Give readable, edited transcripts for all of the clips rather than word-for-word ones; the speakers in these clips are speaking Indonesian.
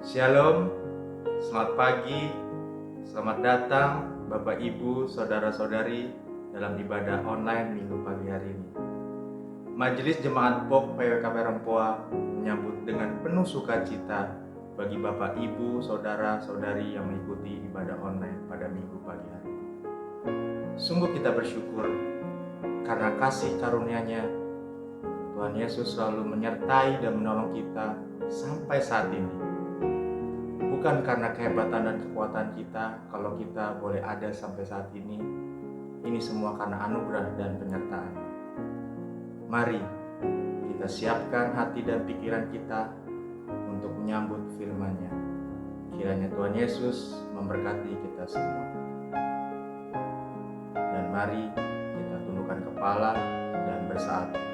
Shalom, selamat pagi, selamat datang Bapak Ibu, Saudara-saudari dalam ibadah online minggu pagi hari ini. Majelis Jemaat POK PWKP Rempoa menyambut dengan penuh sukacita bagi Bapak Ibu, Saudara-saudari yang mengikuti ibadah online pada minggu pagi hari ini. Sungguh kita bersyukur karena kasih karunia-Nya Tuhan Yesus selalu menyertai dan menolong kita sampai saat ini. Bukan karena kehebatan dan kekuatan kita kalau kita boleh ada sampai saat ini. Ini semua karena anugerah dan penyertaan. Mari kita siapkan hati dan pikiran kita untuk menyambut firman-Nya. Kiranya Tuhan Yesus memberkati kita semua. Dan mari kita tundukkan kepala dan bersaat berdoa.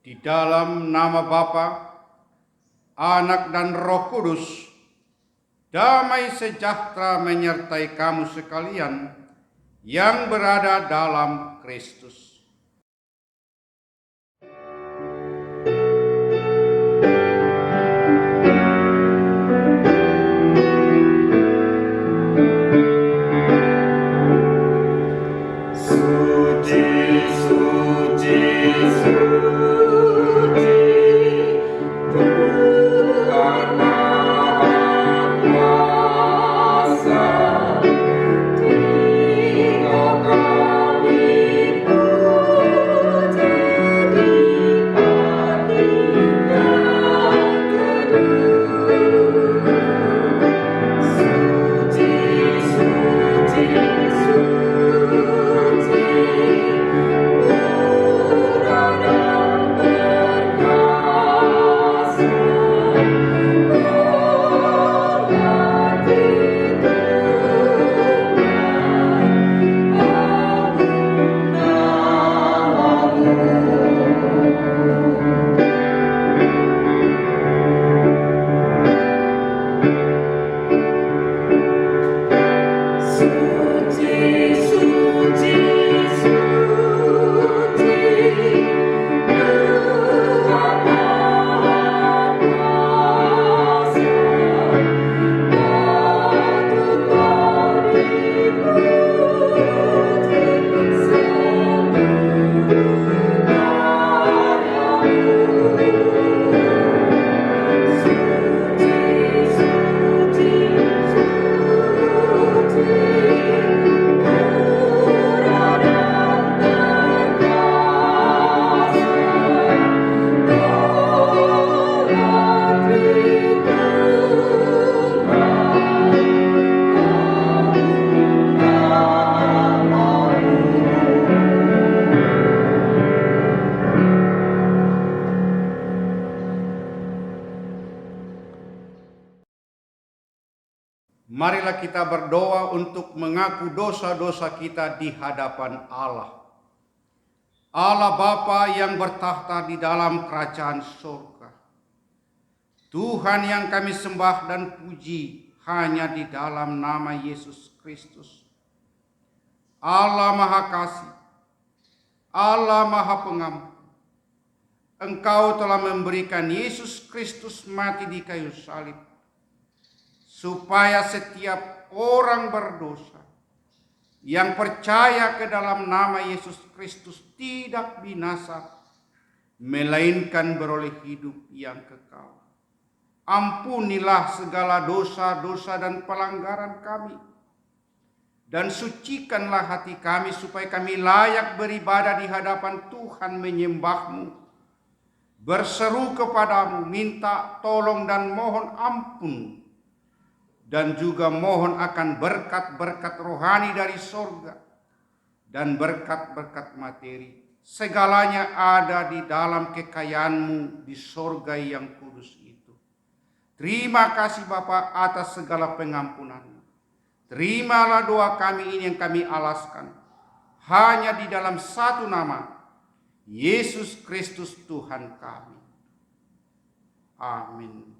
Di dalam nama Bapa, Anak dan Roh Kudus, damai sejahtera menyertai kamu sekalian yang berada dalam Kristus. Kami marilah kita berdoa untuk mengaku dosa-dosa kita di hadapan Allah. Allah Bapa yang bertahta di dalam kerajaan surga. Tuhan yang kami sembah dan puji hanya di dalam nama Yesus Kristus. Allah Maha Kasih, Allah Maha Pengampun. Engkau telah memberikan Yesus Kristus mati di kayu salib, supaya setiap orang berdosa yang percaya ke dalam nama Yesus Kristus tidak binasa, melainkan beroleh hidup yang kekal. Ampunilah segala dosa-dosa dan pelanggaran kami, dan sucikanlah hati kami supaya kami layak beribadah di hadapan Tuhan, menyembah-Mu, berseru kepadamu, minta tolong dan mohon ampun, dan juga mohon akan berkat-berkat rohani dari sorga dan berkat-berkat materi. Segalanya ada di dalam kekayaan-Mu di sorga yang kudus itu. Terima kasih Bapa atas segala pengampunan-Mu. Terimalah doa kami ini yang kami alaskan hanya di dalam satu nama, Yesus Kristus Tuhan kami. Amin.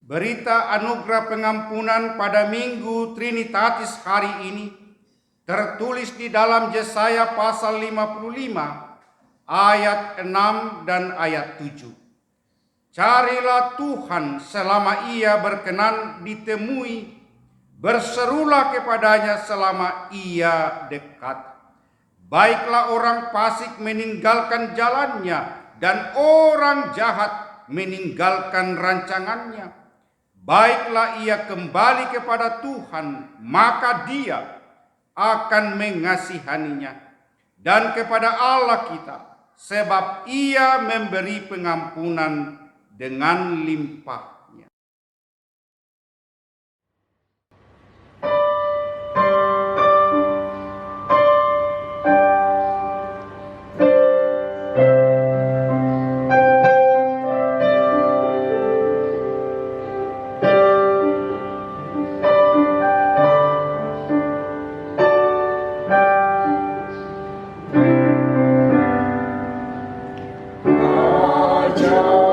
Berita anugerah pengampunan pada Minggu Trinitatis hari ini tertulis di dalam Yesaya pasal 55 ayat 6 dan ayat 7. Carilah Tuhan selama Ia berkenan ditemui, berserulah kepadanya selama Ia dekat. Baiklah orang fasik meninggalkan jalannya, dan orang jahat meninggalkan rancangannya. Baiklah ia kembali kepada Tuhan, maka Dia akan mengasihaninya, dan kepada Allah kita, sebab Ia memberi pengampunan dengan limpahnya. Ajar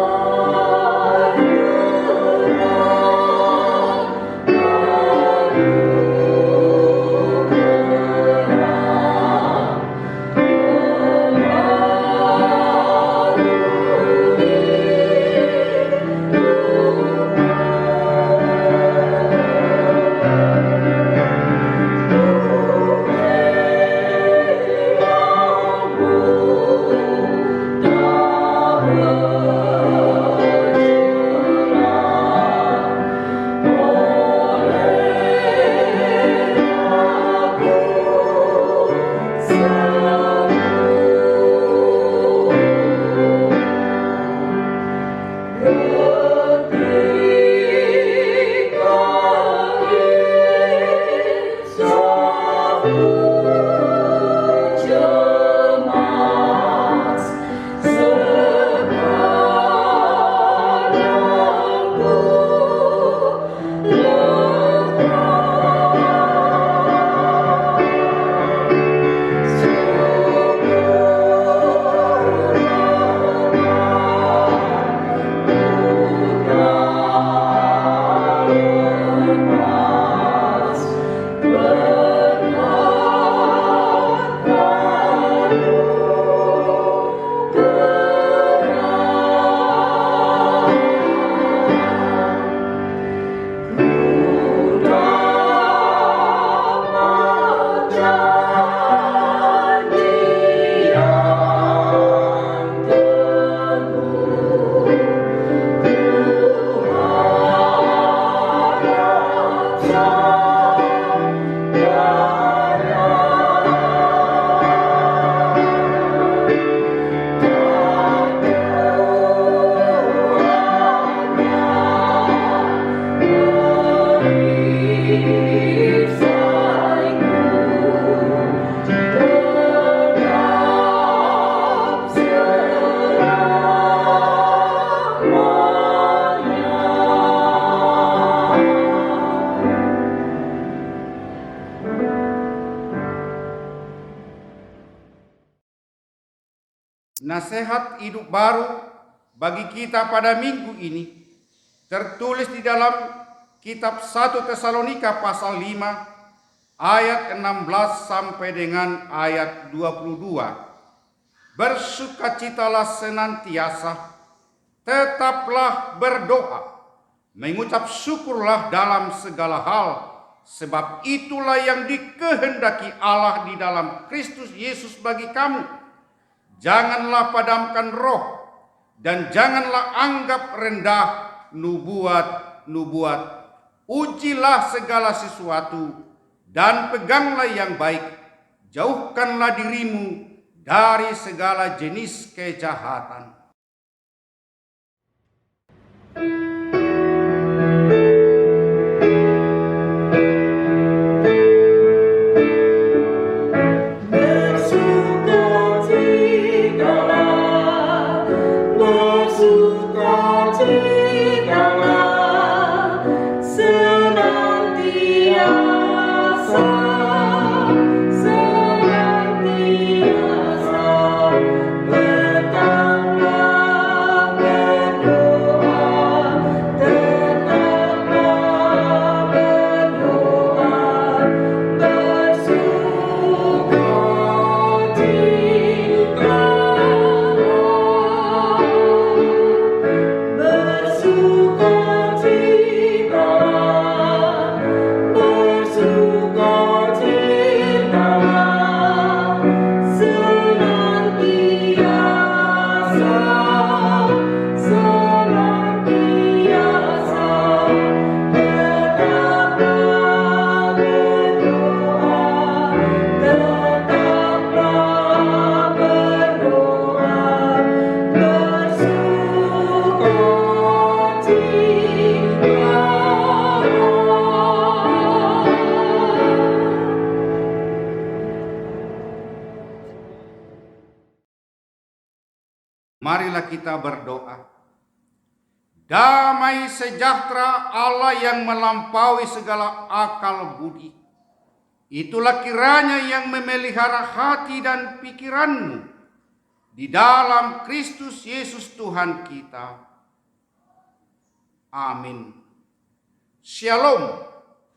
nasihat hidup baru bagi kita pada minggu ini tertulis di dalam kitab 1 Tesalonika pasal 5 ayat 16 sampai dengan ayat 22. Bersukacitalah senantiasa, tetaplah berdoa, mengucap syukurlah dalam segala hal, sebab itulah yang dikehendaki Allah di dalam Kristus Yesus bagi kamu. Janganlah padamkan roh, dan janganlah anggap rendah nubuat. Ujilah segala sesuatu, dan peganglah yang baik. Jauhkanlah dirimu dari segala jenis kejahatan. Marilah kita berdoa. Damai sejahtera Allah yang melampaui segala akal budi, itulah kiranya yang memelihara hati dan pikiranmu di dalam Kristus Yesus Tuhan kita. Amin. Shalom.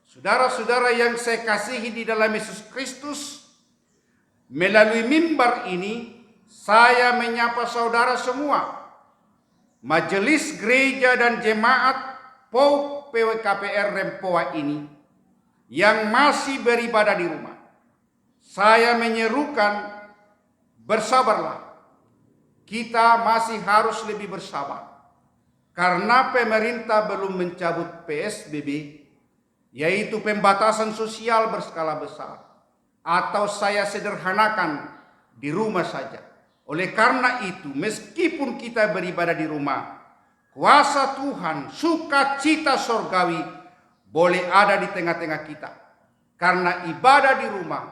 Saudara-saudara yang saya kasihi di dalam Yesus Kristus, melalui mimbar ini saya menyapa saudara semua, Majelis Gereja dan Jemaat POUK PWKPR Rempoa ini yang masih beribadah di rumah. Saya menyerukan, bersabarlah. Kita masih harus lebih bersabar karena pemerintah belum mencabut PSBB, yaitu pembatasan sosial berskala besar, atau saya sederhanakan di rumah saja. Oleh karena itu, meskipun kita beribadah di rumah, kuasa Tuhan, sukacita sorgawi boleh ada di tengah-tengah kita. Karena ibadah di rumah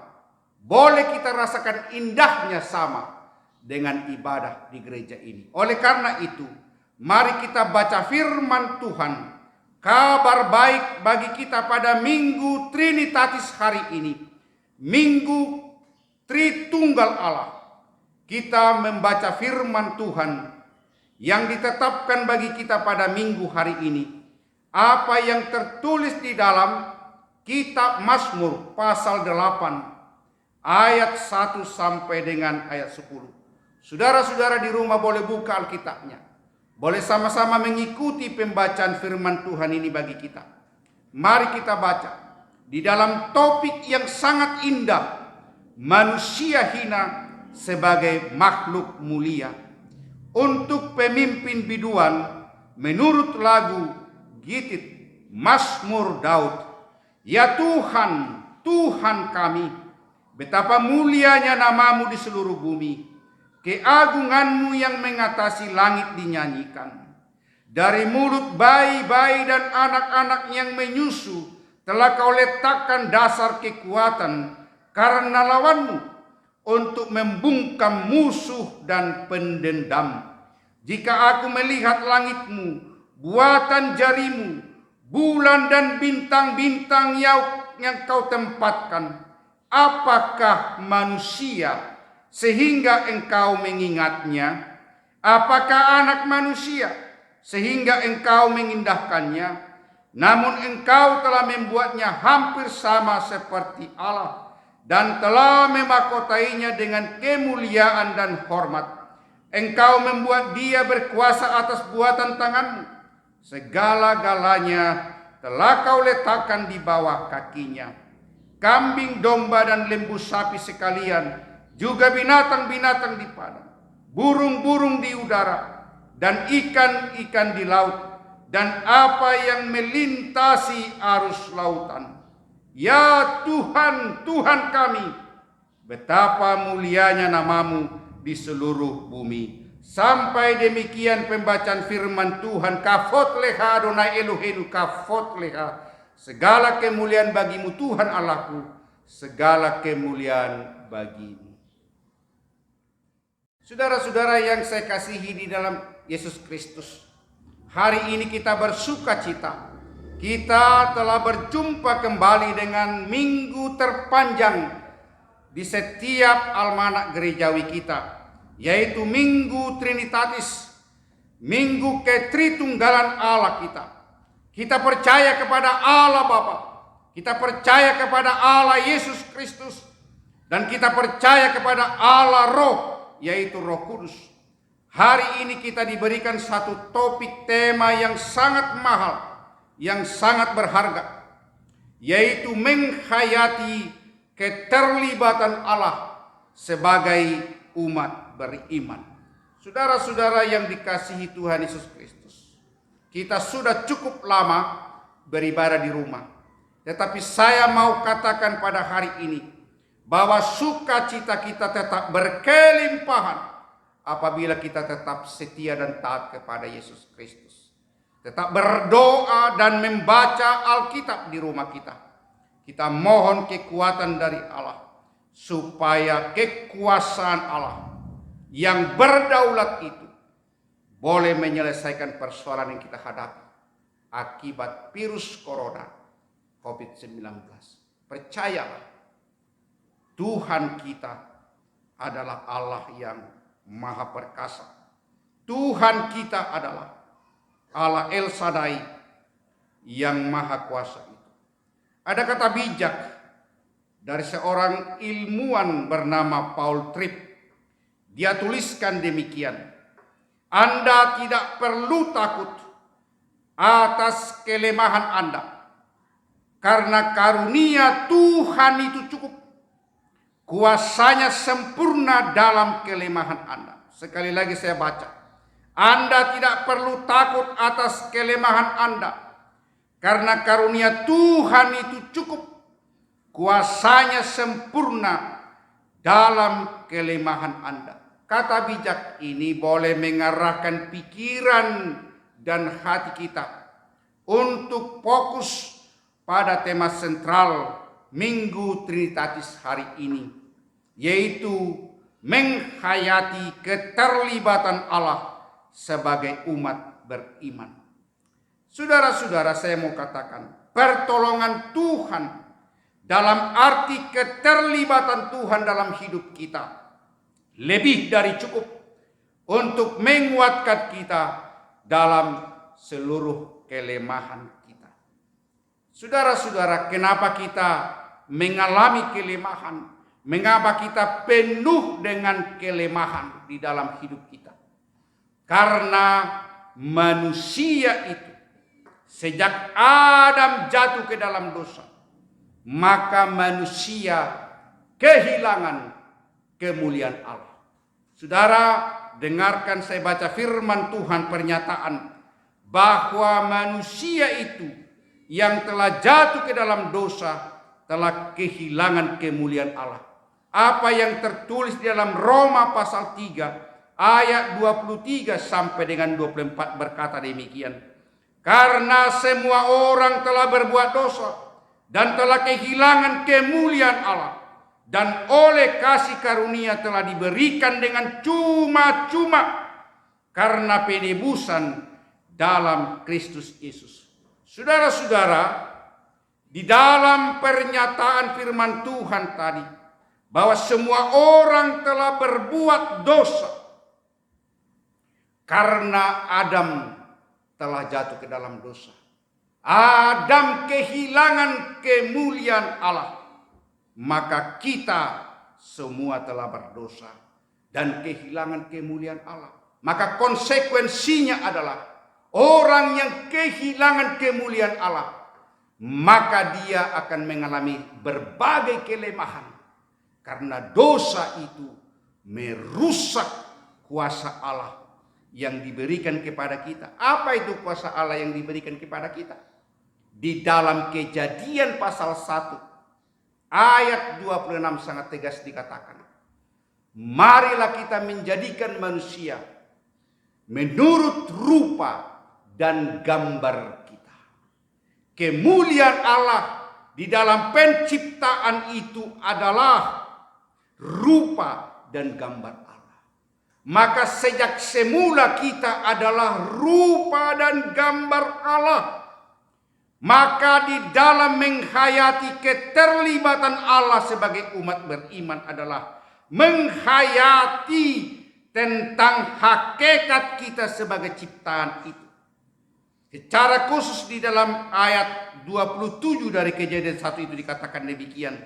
boleh kita rasakan indahnya sama dengan ibadah di gereja ini. Oleh karena itu, mari kita baca firman Tuhan, kabar baik bagi kita pada Minggu Trinitatis hari ini, Minggu Tritunggal Allah. Kita membaca firman Tuhan yang ditetapkan bagi kita pada minggu hari ini. Apa yang tertulis di dalam kitab Mazmur pasal 8 ayat 1 sampai dengan ayat 10. Saudara-saudara di rumah boleh buka Alkitabnya. Boleh sama-sama mengikuti pembacaan firman Tuhan ini bagi kita. Mari kita baca di dalam topik yang sangat indah, manusia hina sebagai makhluk mulia. Untuk pemimpin biduan menurut lagu Gitit Mazmur Daud. Ya Tuhan, Tuhan kami, betapa mulianya namamu di seluruh bumi. Keagunganmu yang mengatasi langit dinyanyikan. Dari mulut bayi-bayi dan anak-anak yang menyusu telah kau letakkan dasar kekuatan karena lawanmu, untuk membungkam musuh dan pendendam. Jika aku melihat langitmu, buatan jarimu, bulan dan bintang-bintang yang kau tempatkan, apakah manusia sehingga engkau mengingatnya? Apakah anak manusia sehingga engkau mengindahkannya? Namun engkau telah membuatnya hampir sama seperti Allah dan telah memahkotainya dengan kemuliaan dan hormat. Engkau membuat dia berkuasa atas buatan tanganmu. Segala-galanya telah kau letakkan di bawah kakinya. Kambing, domba, dan lembu sapi sekalian, juga binatang-binatang di padang, burung-burung di udara, dan ikan-ikan di laut, dan apa yang melintasi arus lautan. Ya Tuhan, Tuhan kami, betapa mulianya namamu di seluruh bumi. Sampai demikian pembacaan firman Tuhan. Kafot leha Adonai Eloheinu, kafot leha. Segala kemuliaan bagimu Tuhan Allahku, segala kemuliaan bagimu. Saudara-saudara yang saya kasihi di dalam Yesus Kristus, hari ini kita bersuka cita. Kita telah berjumpa kembali dengan minggu terpanjang di setiap almanak gerejawi kita, yaitu Minggu Trinitatis, Minggu Ketritunggalan Allah kita. Kita percaya kepada Allah Bapa, kita percaya kepada Allah Yesus Kristus, dan kita percaya kepada Allah Roh, yaitu Roh Kudus. Hari ini kita diberikan satu topik tema yang sangat mahal, yang sangat berharga, yaitu menghayati keterlibatan Allah sebagai umat beriman. Saudara-saudara yang dikasihi Tuhan Yesus Kristus, kita sudah cukup lama beribadah di rumah. Tetapi saya mau katakan pada hari ini bahwa sukacita kita tetap berkelimpahan apabila kita tetap setia dan taat kepada Yesus Kristus. Tetap berdoa dan membaca Alkitab di rumah kita. Kita mohon kekuatan dari Allah supaya kekuasaan Allah yang berdaulat itu boleh menyelesaikan persoalan yang kita hadapi akibat virus corona COVID-19. Percayalah, Tuhan kita adalah Allah yang maha perkasa. Tuhan kita adalah Allah El Shaddai yang maha kuasa itu. Ada kata bijak dari seorang ilmuwan bernama Paul Tripp. Dia tuliskan demikian: Anda tidak perlu takut atas kelemahan Anda, karena karunia Tuhan itu cukup. Kuasanya sempurna dalam kelemahan Anda. Sekali lagi saya baca. Anda tidak perlu takut atas kelemahan Anda, karena karunia Tuhan itu cukup. Kuasanya sempurna dalam kelemahan Anda. Kata bijak ini boleh mengarahkan pikiran dan hati kita untuk fokus pada tema sentral Minggu Trinitatis hari ini, yaitu menghayati keterlibatan Allah sebagai umat beriman. Saudara-saudara, saya mau katakan, pertolongan Tuhan dalam arti keterlibatan Tuhan dalam hidup kita lebih dari cukup untuk menguatkan kita dalam seluruh kelemahan kita. Saudara-saudara, kenapa kita mengalami kelemahan? Mengapa kita penuh dengan kelemahan di dalam hidup kita? Karena manusia itu sejak Adam jatuh ke dalam dosa, maka manusia kehilangan kemuliaan Allah. Saudara, dengarkan saya baca firman Tuhan, pernyataan bahwa manusia itu yang telah jatuh ke dalam dosa telah kehilangan kemuliaan Allah. Apa yang tertulis di dalam Roma pasal 3 ayat 23 sampai dengan 24 berkata demikian: karena semua orang telah berbuat dosa dan telah kehilangan kemuliaan Allah, dan oleh kasih karunia telah diberikan dengan cuma-cuma karena penebusan dalam Kristus Yesus. Saudara-saudara, di dalam pernyataan firman Tuhan tadi, bahwa semua orang telah berbuat dosa karena Adam telah jatuh ke dalam dosa. Adam kehilangan kemuliaan Allah, maka kita semua telah berdosa dan kehilangan kemuliaan Allah. Maka konsekuensinya adalah orang yang kehilangan kemuliaan Allah, maka dia akan mengalami berbagai kelemahan. Karena dosa itu merusak kuasa Allah yang diberikan kepada kita. Apa itu kuasa Allah yang diberikan kepada kita? Di dalam Kejadian pasal 1 ayat 26 sangat tegas dikatakan, marilah kita menjadikan manusia menurut rupa dan gambar kita. Kemuliaan Allah di dalam penciptaan itu adalah rupa dan gambar Allah. Maka sejak semula kita adalah rupa dan gambar Allah. Maka di dalam menghayati keterlibatan Allah sebagai umat beriman adalah menghayati tentang hakikat kita sebagai ciptaan itu. Secara khusus di dalam ayat 27 dari Kejadian 1 itu dikatakan demikian.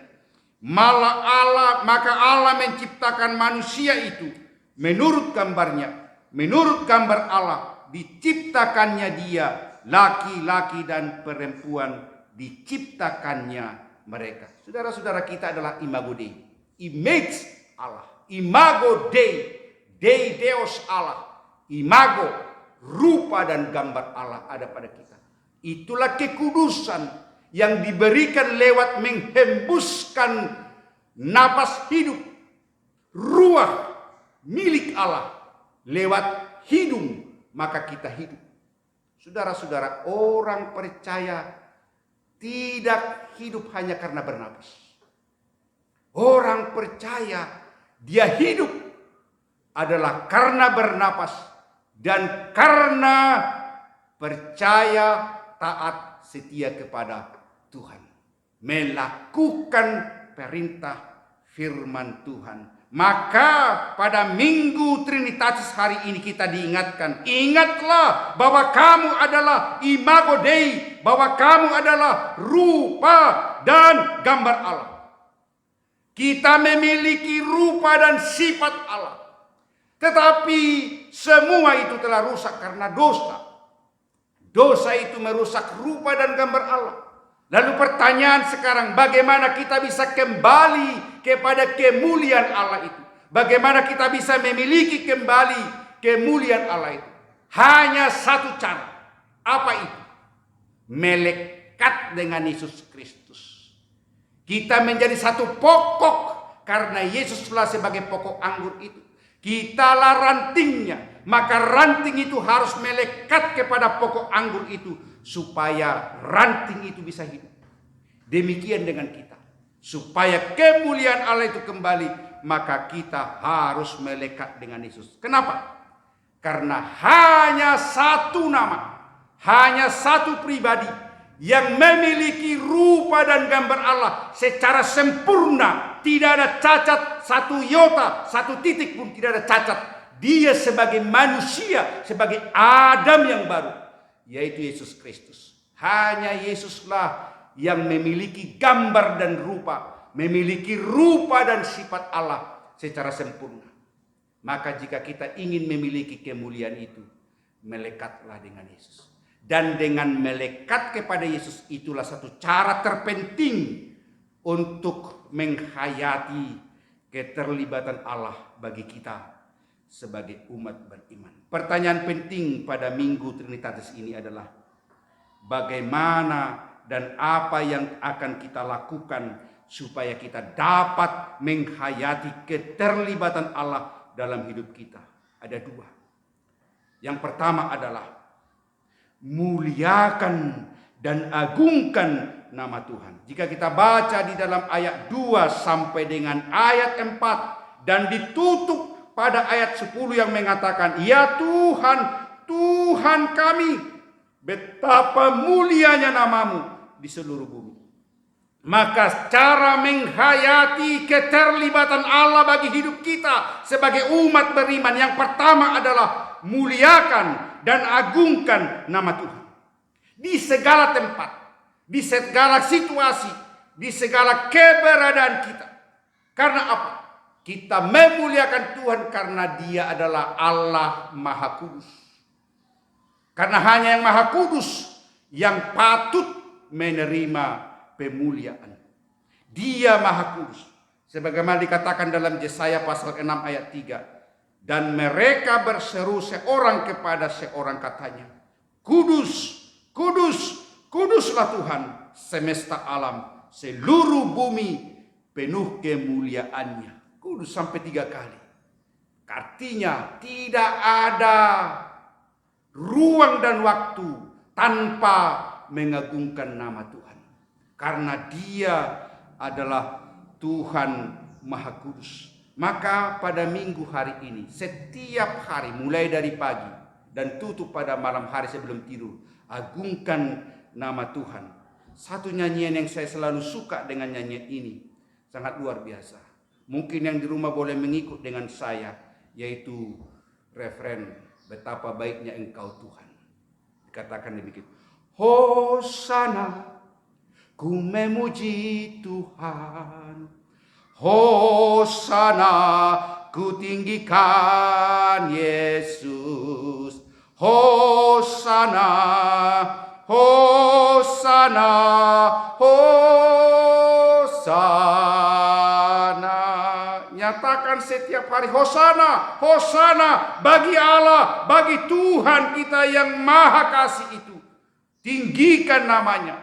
Maka Allah menciptakan manusia itu menurut gambarnya, menurut gambar Allah diciptakannya dia, laki-laki dan perempuan diciptakannya mereka. Saudara-saudara, kita adalah imago Dei, image Allah, imago Dei, Dei Deus Allah, imago, rupa dan gambar Allah ada pada kita. Itulah kekudusan yang diberikan lewat menghembuskan napas hidup, ruah milik Allah lewat hidung, maka kita hidup. Saudara-saudara, orang percaya tidak hidup hanya karena bernapas. Orang percaya dia hidup adalah karena bernapas dan karena percaya, taat, setia kepada Tuhan, melakukan perintah firman Tuhan. Maka pada Minggu Trinitatis hari ini kita diingatkan, ingatlah bahwa kamu adalah imago Dei, bahwa kamu adalah rupa dan gambar Allah. Kita memiliki rupa dan sifat Allah, tetapi semua itu telah rusak karena dosa. Dosa itu merusak rupa dan gambar Allah. Lalu pertanyaan sekarang, bagaimana kita bisa kembali kepada kemuliaan Allah itu? Bagaimana kita bisa memiliki kembali kemuliaan Allah itu? Hanya satu cara. Apa itu? Melekat dengan Yesus Kristus. Kita menjadi satu pokok karena Yesuslah sebagai pokok anggur itu. Kitalah rantingnya. Maka ranting itu harus melekat kepada pokok anggur itu supaya ranting itu bisa hidup. Demikian dengan kita. Supaya kemuliaan Allah itu kembali, maka kita harus melekat dengan Yesus. Kenapa? Karena hanya satu nama, hanya satu pribadi yang memiliki rupa dan gambar Allah secara sempurna, tidak ada cacat satu iota, satu titik pun tidak ada cacat. Dia sebagai manusia, sebagai Adam yang baru, yaitu Yesus Kristus. Hanya Yesuslah yang memiliki gambar dan rupa, memiliki rupa dan sifat Allah secara sempurna. Maka jika kita ingin memiliki kemuliaan itu, melekatlah dengan Yesus. Dan dengan melekat kepada Yesus itulah satu cara terpenting untuk menghayati keterlibatan Allah bagi kita sebagai umat beriman. Pertanyaan penting pada Minggu Trinitatis ini adalah bagaimana dan apa yang akan kita lakukan supaya kita dapat menghayati keterlibatan Allah dalam hidup kita. Ada dua. Yang pertama adalah muliakan dan agungkan nama Tuhan. Jika kita baca di dalam ayat 2 sampai dengan ayat 4 dan ditutup pada ayat 10 yang mengatakan, ya Tuhan, Tuhan kami, betapa mulianya namamu di seluruh bumi. Maka cara menghayati keterlibatan Allah bagi hidup kita sebagai umat beriman yang pertama adalah muliakan dan agungkan nama Tuhan. Di segala tempat, di segala situasi, di segala keberadaan kita. Karena apa? Kita memuliakan Tuhan karena Dia adalah Allah Maha Kudus. Karena hanya yang Maha Kudus yang patut menerima pemuliaan. Dia Maha Kudus. Sebagaimana dikatakan dalam Yesaya pasal 6 ayat 3. Dan mereka berseru seorang kepada seorang katanya, Kudus, Kudus, Kuduslah Tuhan semesta alam, seluruh bumi penuh kemuliaannya. Kudus sampai 3 kali. Artinya tidak ada ruang dan waktu tanpa mengagungkan nama Tuhan. Karena Dia adalah Tuhan Maha Kudus. Maka pada minggu hari ini, setiap hari mulai dari pagi dan tutup pada malam hari sebelum tidur, agungkan nama Tuhan. Satu nyanyian yang saya selalu suka dengan nyanyian ini, sangat luar biasa. Mungkin yang di rumah boleh mengikut dengan saya, yaitu referen betapa baiknya Engkau Tuhan. Dikatakan demikian. Hosana, ku memuji Tuhan. Hosana, ku tinggikan Yesus. Hosana, Hosana, Hosana. Nyatakan setiap hari Hosana, Hosana bagi Allah, bagi Tuhan kita yang Maha Kasih itu. Tinggikan namanya.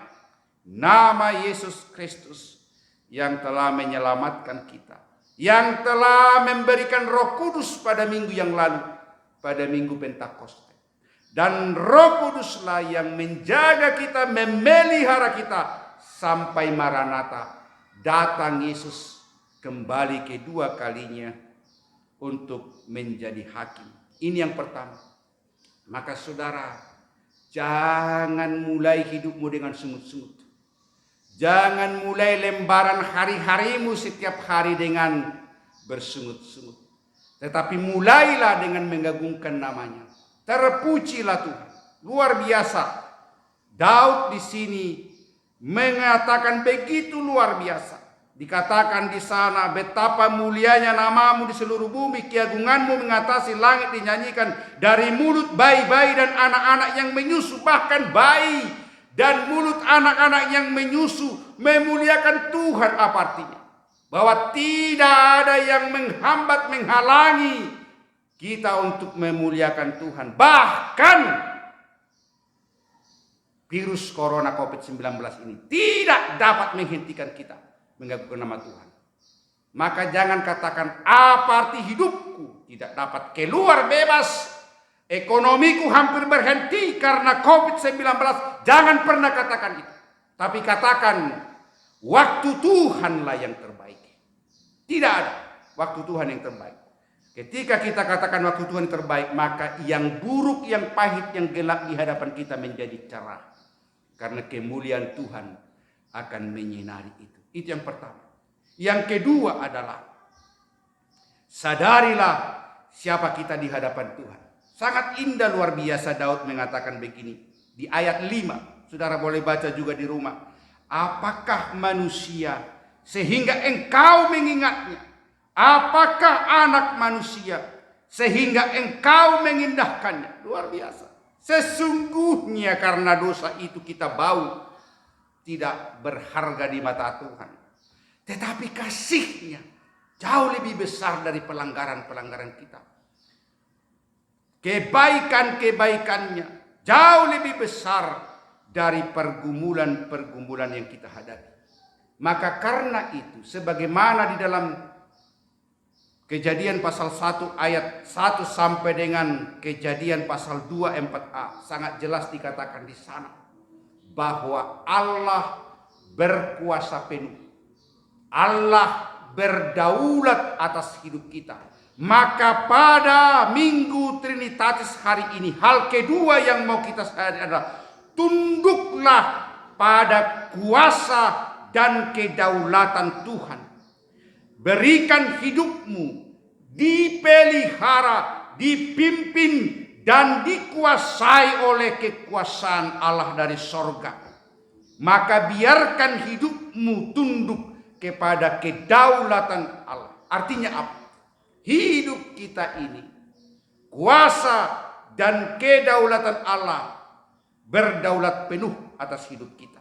Nama Yesus Kristus yang telah menyelamatkan kita, yang telah memberikan Roh Kudus pada minggu yang lalu, pada minggu Pentakosta. Dan Roh Kuduslah yang menjaga kita, memelihara kita sampai Maranatha, datang Yesus kembali kedua kalinya untuk menjadi hakim. Ini yang pertama. Maka saudara, jangan mulai hidupmu dengan sungut-sungut. Jangan mulai lembaran hari-harimu setiap hari dengan bersungut-sungut. Tetapi mulailah dengan mengagungkan namanya. Terpujilah Tuhan. Luar biasa. Daud di sini mengatakan begitu luar biasa. Dikatakan di sana, betapa mulianya namamu di seluruh bumi, keagunganmu mengatasi langit, dinyanyikan dari mulut bayi-bayi dan anak-anak yang menyusu, bahkan bayi dan mulut anak-anak yang menyusu memuliakan Tuhan. Apa artinya? Bahwa tidak ada yang menghambat, menghalangi kita untuk memuliakan Tuhan. Bahkan virus corona COVID-19 ini tidak dapat menghentikan kita mengagungkan nama Tuhan. Maka jangan katakan, apa arti hidupku tidak dapat keluar bebas, ekonomiku hampir berhenti karena COVID-19. Jangan pernah katakan itu. Tapi katakan, waktu Tuhanlah yang terbaik. Tidak ada waktu Tuhan yang terbaik. Ketika kita katakan waktu Tuhan yang terbaik, maka yang buruk, yang pahit, yang gelap di hadapan kita menjadi cerah. Karena kemuliaan Tuhan akan menyinari itu. Itu yang pertama. Yang kedua adalah, sadarilah siapa kita di hadapan Tuhan. Sangat indah luar biasa Daud mengatakan begini. Di ayat 5, saudara boleh baca juga di rumah. Apakah manusia sehingga engkau mengingatnya? Apakah anak manusia sehingga engkau mengindahkannya? Luar biasa. Sesungguhnya karena dosa itu kita bau, tidak berharga di mata Tuhan. Tetapi kasih-Nya jauh lebih besar dari pelanggaran-pelanggaran kita. Kebaikan-kebaikannya jauh lebih besar dari pergumulan-pergumulan yang kita hadapi. Maka karena itu, sebagaimana di dalam Kejadian pasal 1 ayat 1 sampai dengan Kejadian pasal 2 4a, sangat jelas dikatakan di sana bahwa Allah berkuasa penuh. Allah berdaulat atas hidup kita. Maka pada Minggu Trinitatis hari ini, hal kedua yang mau kita sadari adalah tunduklah pada kuasa dan kedaulatan Tuhan. Berikan hidupmu dipelihara, dipimpin, dan dikuasai oleh kekuasaan Allah dari sorga. Maka biarkan hidupmu tunduk kepada kedaulatan Allah. Artinya apa? Hidup kita ini, kuasa dan kedaulatan Allah berdaulat penuh atas hidup kita.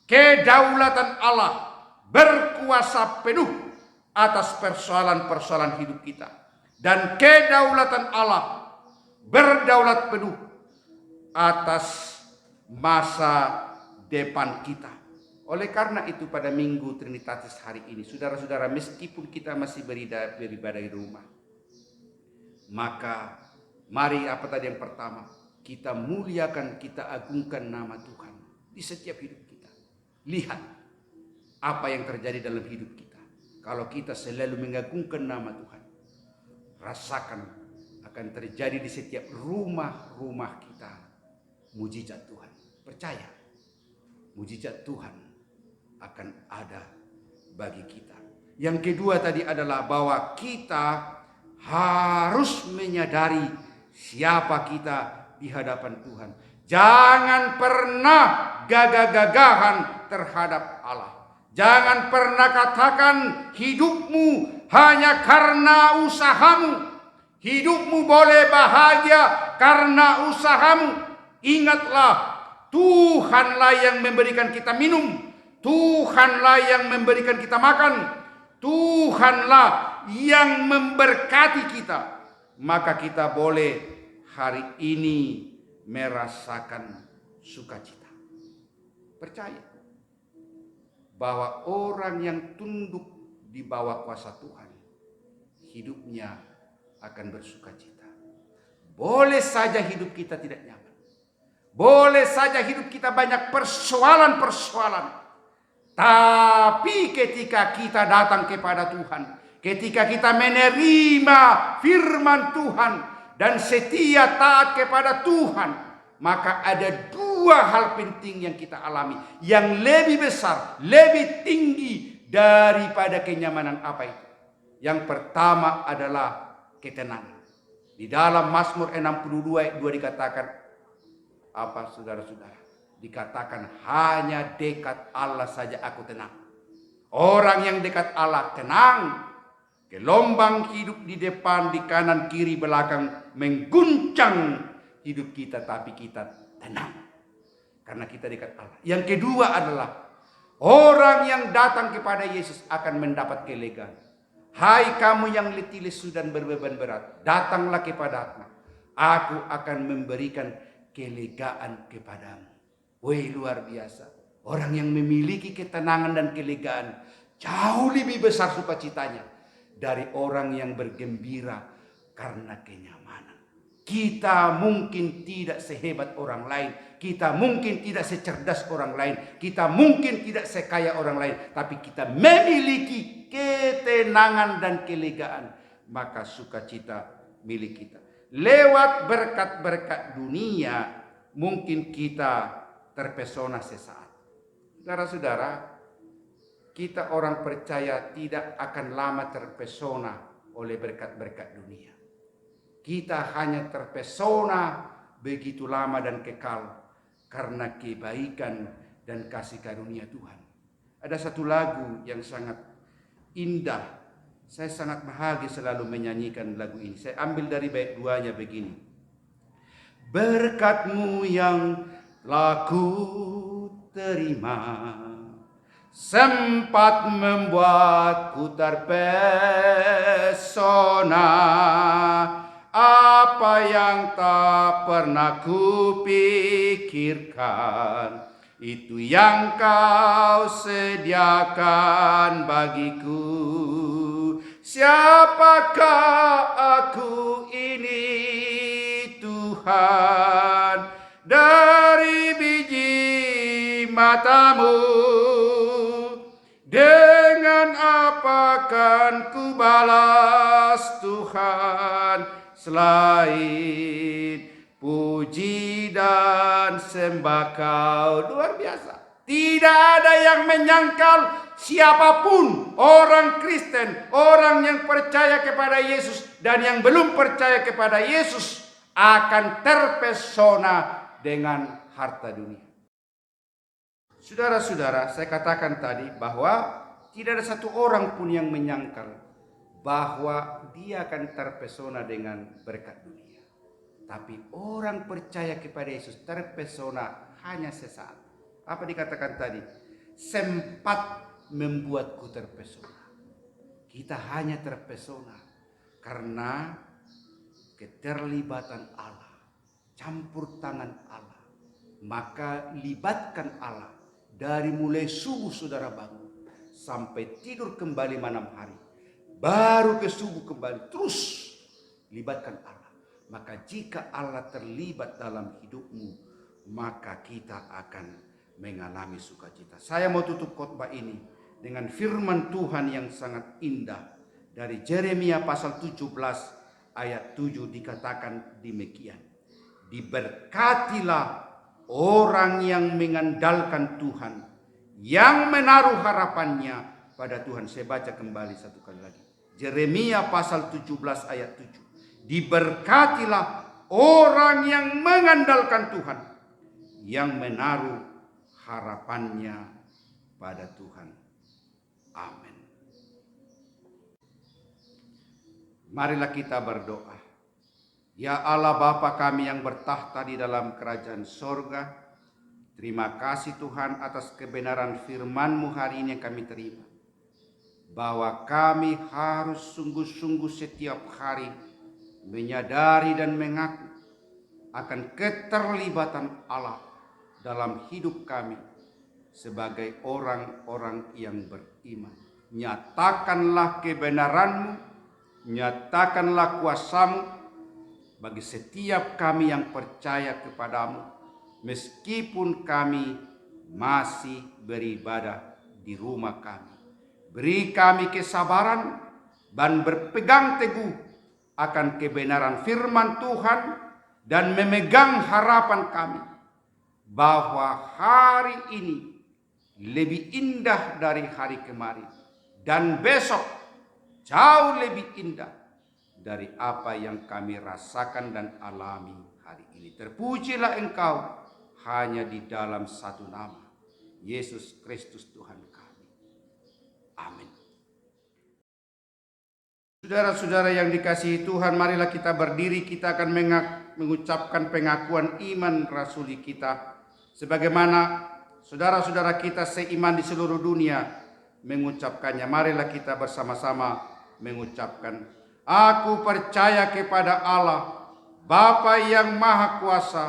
Kedaulatan Allah berkuasa penuh atas persoalan-persoalan hidup kita. Dan kedaulatan Allah berdaulat penuh atas masa depan kita. Oleh karena itu pada Minggu Trinitatis hari ini, saudara-saudara, meskipun kita masih beribadah di rumah, maka mari apa tadi yang pertama, kita muliakan, kita agungkan nama Tuhan di setiap hidup kita. Lihat apa yang terjadi dalam hidup kita. Kalau kita selalu mengagungkan nama Tuhan, rasakan akan terjadi di setiap rumah-rumah kita mujizat Tuhan. Percaya, mujizat Tuhan akan ada bagi kita. Yang kedua tadi adalah bahwa kita harus menyadari siapa kita di hadapan Tuhan. Jangan pernah gagah-gagahan terhadap Allah. Jangan pernah katakan hidupmu hanya karena usahamu. Hidupmu boleh bahagia karena usahamu. Ingatlah, Tuhanlah yang memberikan kita minum. Tuhanlah yang memberikan kita makan. Tuhanlah yang memberkati kita. Maka kita boleh hari ini merasakan sukacita. Percaya bahwa orang yang tunduk di bawah kuasa Tuhan, hidupnya akan bersukacita. Boleh saja hidup kita tidak nyaman. Boleh saja hidup kita banyak persoalan-persoalan. Tapi ketika kita datang kepada Tuhan, ketika kita menerima firman Tuhan dan setia taat kepada Tuhan, maka ada dua hal penting yang kita alami, yang lebih besar, lebih tinggi daripada kenyamanan apa itu. Yang pertama adalah ketenangan. Di dalam Mazmur 62 ayat 2 dikatakan apa, saudara-saudara? Dikatakan hanya dekat Allah saja aku tenang. Orang yang dekat Allah tenang. Gelombang hidup di depan, di kanan, kiri, belakang mengguncang hidup kita, tapi kita tenang karena kita dekat Allah. Yang kedua adalah orang yang datang kepada Yesus akan mendapat kelegaan. Hai kamu yang letih lesu dan berbeban berat, datanglah kepadaku. Aku akan memberikan kelegaan kepadamu. Wih, luar biasa. Orang yang memiliki ketenangan dan kelegaan jauh lebih besar sukacitanya dari orang yang bergembira karena kenyamanan. Kita mungkin tidak sehebat orang lain, kita mungkin tidak secerdas orang lain, kita mungkin tidak sekaya orang lain, tapi kita memiliki ketenangan dan kelegaan, maka sukacita milik kita. Lewat berkat-berkat dunia mungkin kita terpesona sesaat. Saudara-saudara, kita orang percaya tidak akan lama terpesona oleh berkat-berkat dunia. Kita hanya terpesona begitu lama dan kekal karena kebaikan dan kasih karunia Tuhan. Ada satu lagu yang sangat indah. Saya sangat bahagia selalu menyanyikan lagu ini. Saya ambil dari bait 2-nya begini. Berkat-Mu yang telah ku terima sempat membuatku terpesona, apa yang tak pernah kupikirkan, itu yang Kau sediakan bagiku. Siapakah aku ini Tuhan, dari biji mata-Mu, dengan apa kan ku balas Tuhan, selain puji dan sembah Kau. Luar biasa. Tidak ada yang menyangkal siapapun, orang Kristen, orang yang percaya kepada Yesus dan yang belum percaya kepada Yesus akan terpesona dengan harta dunia. Saudara-saudara, saya katakan tadi bahwa tidak ada satu orang pun yang menyangkal bahwa dia akan terpesona dengan berkat dunia. Tapi orang percaya kepada Yesus terpesona hanya sesaat. Apa dikatakan tadi? Sempat membuatku terpesona. Kita hanya terpesona karena keterlibatan Allah, campur tangan Allah. Maka libatkan Allah dari mulai subuh saudara bangun sampai tidur kembali malam hari. Baru ke subuh kembali, terus libatkan Allah. Maka jika Allah terlibat dalam hidupmu, maka kita akan mengalami sukacita. Saya mau tutup khotbah ini dengan firman Tuhan yang sangat indah dari Yeremia pasal 17 ayat 7 dikatakan demikian. Diberkatilah orang yang mengandalkan Tuhan, yang menaruh harapannya pada Tuhan. Saya baca kembali satu kali lagi. Yeremia pasal 17 ayat 7. Diberkatilah orang yang mengandalkan Tuhan, yang menaruh harapannya pada Tuhan. Amin. Marilah kita berdoa. Ya Allah Bapa kami yang bertahta di dalam kerajaan sorga, terima kasih Tuhan atas kebenaran firman-Mu hari ini yang kami terima. Bahwa kami harus sungguh-sungguh setiap hari menyadari dan mengaku akan keterlibatan Allah dalam hidup kami sebagai orang-orang yang beriman. Nyatakanlah kebenaran-Mu, nyatakanlah kuasa-Mu bagi setiap kami yang percaya kepadamu, meskipun kami masih beribadah di rumah kami. Beri kami kesabaran dan berpegang teguh akan kebenaran firman Tuhan dan memegang harapan kami bahwa hari ini lebih indah dari hari kemarin dan besok jauh lebih indah dari apa yang kami rasakan dan alami hari ini. Terpujilah Engkau hanya di dalam satu nama, Yesus Kristus Tuhan kami. Amin. Saudara-saudara yang dikasihi Tuhan, marilah kita berdiri, kita akan mengucapkan pengakuan iman rasuli kita. Sebagaimana saudara-saudara kita seiman di seluruh dunia mengucapkannya. Marilah kita bersama-sama mengucapkan. Aku percaya kepada Allah, Bapa yang Maha Kuasa,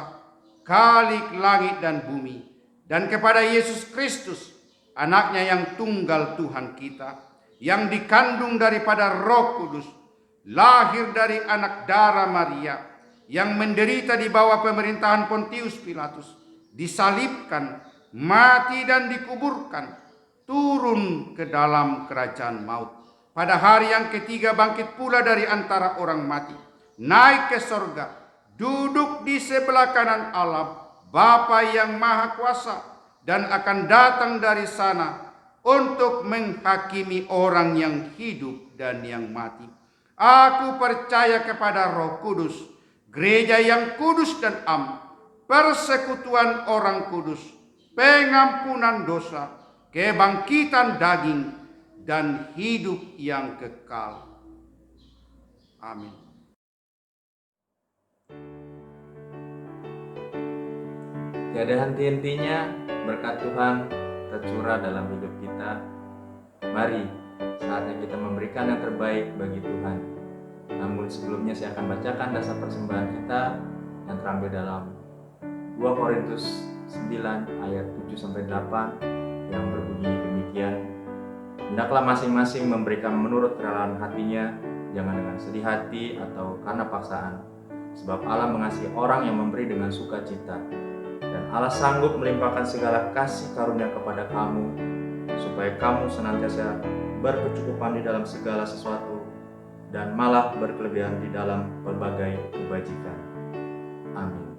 Khalik langit dan bumi, dan kepada Yesus Kristus, anaknya yang tunggal Tuhan kita, yang dikandung daripada Roh Kudus, lahir dari anak darah Maria, yang menderita di bawah pemerintahan Pontius Pilatus, disalibkan, mati dan dikuburkan, turun ke dalam kerajaan maut. Pada hari yang ketiga bangkit pula dari antara orang mati, naik ke sorga, duduk di sebelah kanan Allah, Bapa yang Maha Kuasa, dan akan datang dari sana untuk menghakimi orang yang hidup dan yang mati. Aku percaya kepada Roh Kudus, gereja yang kudus dan am, persekutuan orang kudus, pengampunan dosa, kebangkitan daging, dan hidup yang kekal. Amin. Tiada henti-hentinya berkat Tuhan tercurah dalam hidup kita. Mari, saatnya kita memberikan yang terbaik bagi Tuhan. Namun sebelumnya saya akan bacakan dasar persembahan kita yang terambil dalam 2 Korintus 9 ayat 7-8 yang berbunyi demikian. Hendaklah masing-masing memberikan menurut kerelaan hatinya, jangan dengan sedih hati atau karena paksaan. Sebab Allah mengasihi orang yang memberi dengan sukacita. Dan Allah sanggup melimpahkan segala kasih karunia kepada kamu, supaya kamu senantiasa berkecukupan di dalam segala sesuatu, dan malah berkelebihan di dalam berbagai kebajikan. Amin.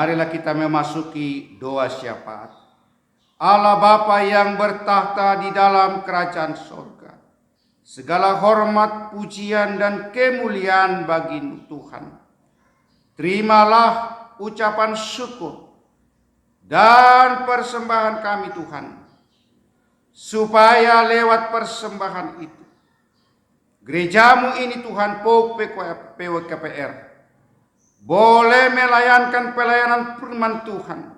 Marilah kita memasuki doa syafaat. Allah Bapa yang bertahta di dalam kerajaan sorga, segala hormat, pujian, dan kemuliaan bagi Tuhan. Terimalah ucapan syukur dan persembahan kami Tuhan, supaya lewat persembahan itu, gerejamu ini Tuhan PWKPR boleh melayankan pelayanan firman Tuhan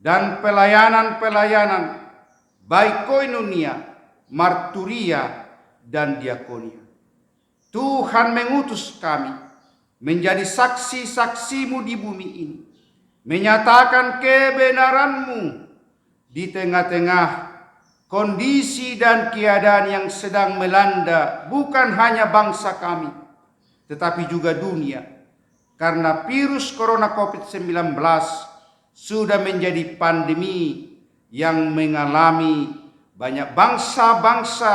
dan pelayanan-pelayanan baik koinonia, marturia, dan diakonia. Tuhan mengutus kami menjadi saksi-saksimu di bumi ini, menyatakan kebenaranmu di tengah-tengah kondisi dan keadaan yang sedang melanda bukan hanya bangsa kami, tetapi juga dunia. Karena virus corona COVID-19 sudah menjadi pandemi yang mengalami banyak bangsa-bangsa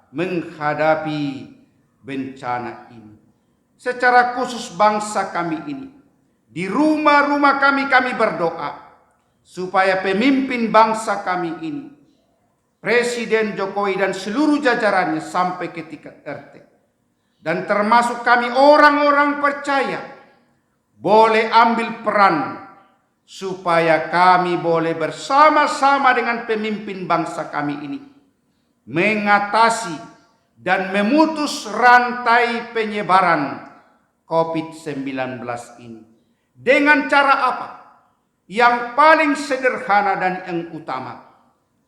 menghadapi bencana ini. Secara khusus bangsa kami ini, di rumah-rumah kami berdoa supaya pemimpin bangsa kami ini, Presiden Jokowi dan seluruh jajarannya sampai ke tingkat RT, dan termasuk kami orang-orang percaya, boleh ambil peran supaya kami boleh bersama-sama dengan pemimpin bangsa kami ini mengatasi dan memutus rantai penyebaran COVID-19 ini. Dengan cara apa? Yang paling sederhana dan yang utama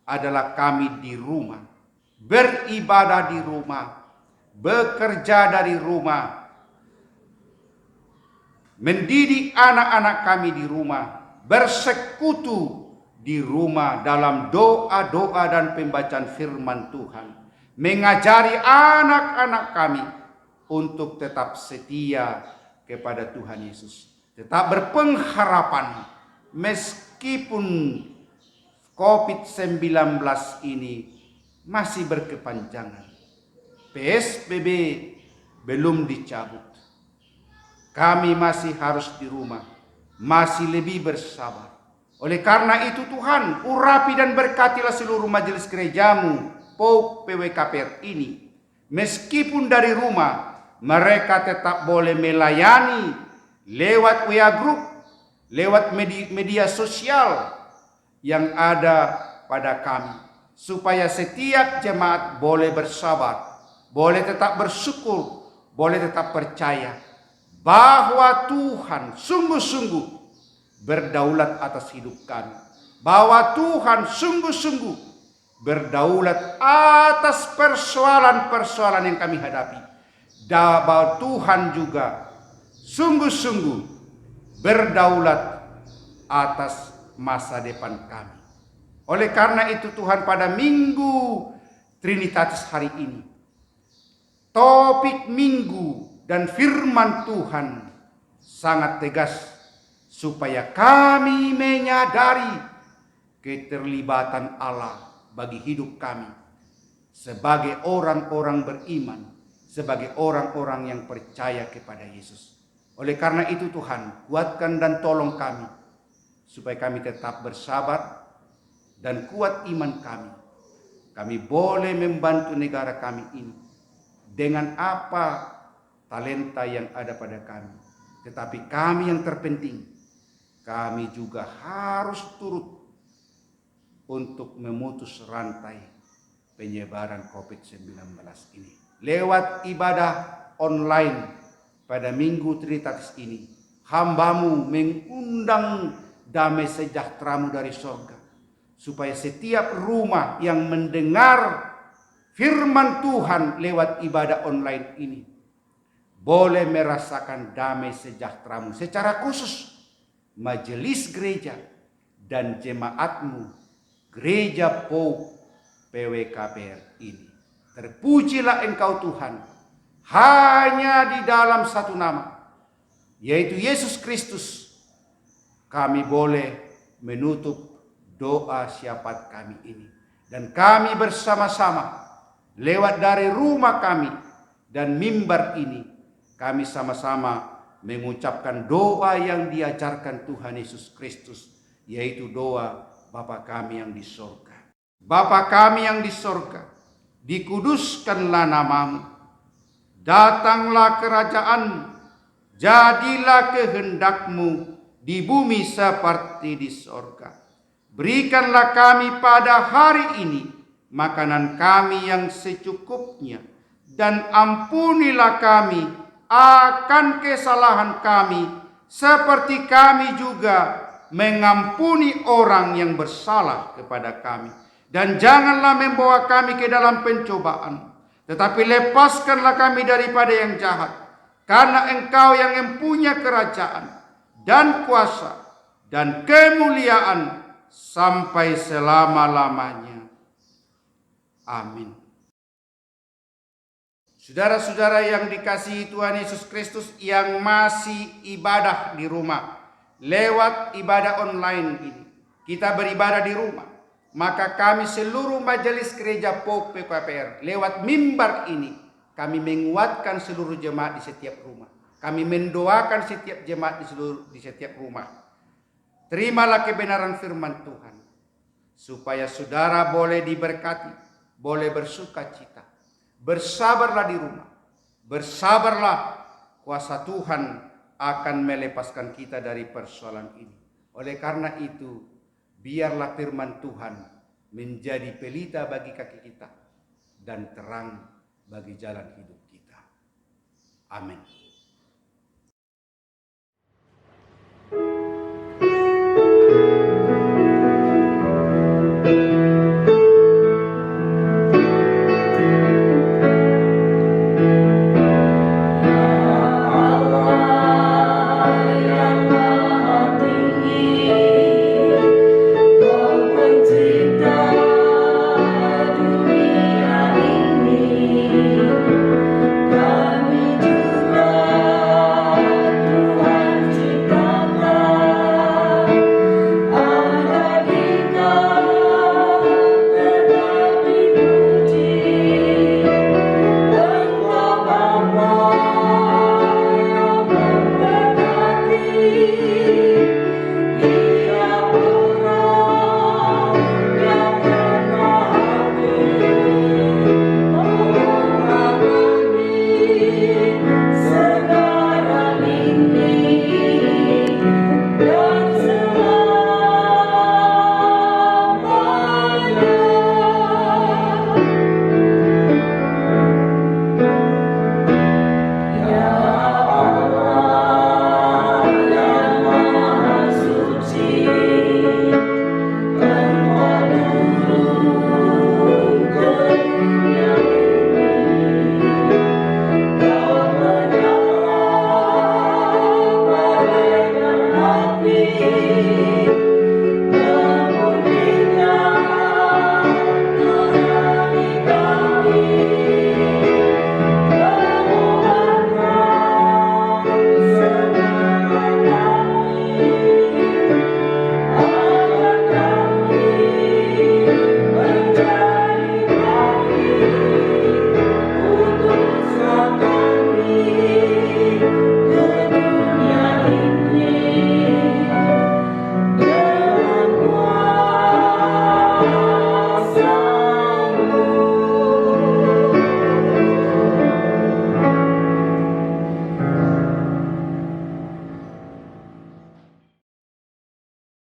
adalah kami di rumah, beribadah di rumah, bekerja dari rumah, mendidik anak-anak kami di rumah, bersekutu di rumah dalam doa-doa dan pembacaan firman Tuhan, mengajari anak-anak kami untuk tetap setia kepada Tuhan Yesus, tetap berpengharapan meskipun COVID-19 ini masih berkepanjangan. PSBB belum dicabut. Kami masih harus di rumah, masih lebih bersabar. Oleh karena itu Tuhan, urapi dan berkatilah seluruh majelis gerejamu, PWKPR ini. Meskipun dari rumah, mereka tetap boleh melayani lewat WA Group, lewat media sosial yang ada pada kami. Supaya setiap jemaat boleh bersabar, boleh tetap bersyukur, boleh tetap percaya bahwa Tuhan sungguh-sungguh berdaulat atas hidup kami, bahwa Tuhan sungguh-sungguh berdaulat atas persoalan-persoalan yang kami hadapi, dan bahwa Tuhan juga sungguh-sungguh berdaulat atas masa depan kami. Oleh karena itu Tuhan, pada Minggu Trinitatis hari ini, topik minggu dan firman Tuhan sangat tegas supaya kami menyadari keterlibatan Allah bagi hidup kami sebagai orang-orang beriman, sebagai orang-orang yang percaya kepada Yesus. Oleh karena itu Tuhan, kuatkan dan tolong kami supaya kami tetap bersabar dan kuat iman kami. Kami boleh membantu negara kami ini dengan apa talenta yang ada pada kami. Tetapi kami yang terpenting, kami juga harus turut untuk memutus rantai penyebaran COVID-19 ini. Lewat ibadah online pada Minggu Trinitatis ini, hambamu mengundang damai sejahteramu dari sorga, supaya setiap rumah yang mendengar firman Tuhan lewat ibadah online ini boleh merasakan damai sejahteramu. Secara khusus majelis gereja dan jemaatmu, gereja PWKPR ini. Terpujilah Engkau Tuhan, hanya di dalam satu nama, yaitu Yesus Kristus, kami boleh menutup doa syafaat kami ini. Dan kami bersama-sama lewat dari rumah kami dan mimbar ini, kami sama-sama mengucapkan doa yang diajarkan Tuhan Yesus Kristus, yaitu doa Bapa kami yang di sorga. Bapa kami yang di sorga, dikuduskanlah namamu, datanglah kerajaanmu, jadilah kehendakmu di bumi seperti di sorga. Berikanlah kami pada hari ini makanan kami yang secukupnya, dan ampunilah kami akan kesalahan kami, seperti kami juga mengampuni orang yang bersalah kepada kami. Dan janganlah membawa kami ke dalam pencobaan, tetapi lepaskanlah kami daripada yang jahat. Karena Engkau yang mempunyai kerajaan dan kuasa dan kemuliaan sampai selama-lamanya. Amin. Saudara-saudara yang dikasihi Tuhan Yesus Kristus yang masih ibadah di rumah, lewat ibadah online ini, kita beribadah di rumah, maka kami seluruh majelis gereja POK PKPR lewat mimbar ini, kami menguatkan seluruh jemaat di setiap rumah. Kami mendoakan setiap jemaat di setiap rumah. Terimalah kebenaran firman Tuhan, supaya saudara boleh diberkati, boleh bersuka cita. Bersabarlah di rumah, bersabarlah, kuasa Tuhan akan melepaskan kita dari persoalan ini. Oleh karena itu, biarlah firman Tuhan menjadi pelita bagi kaki kita dan terang bagi jalan hidup kita. Amin.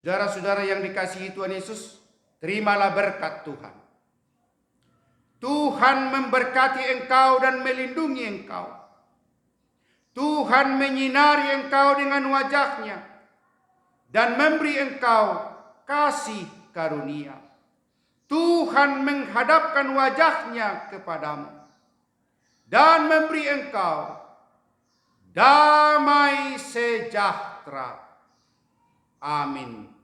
Saudara-saudara yang dikasihi Tuhan Yesus, terimalah berkat Tuhan. Tuhan memberkati engkau dan melindungi engkau. Tuhan menyinari engkau dengan wajah-Nya dan memberi engkau kasih karunia. Tuhan menghadapkan wajah-Nya kepadamu dan memberi engkau damai sejahtera. Amin.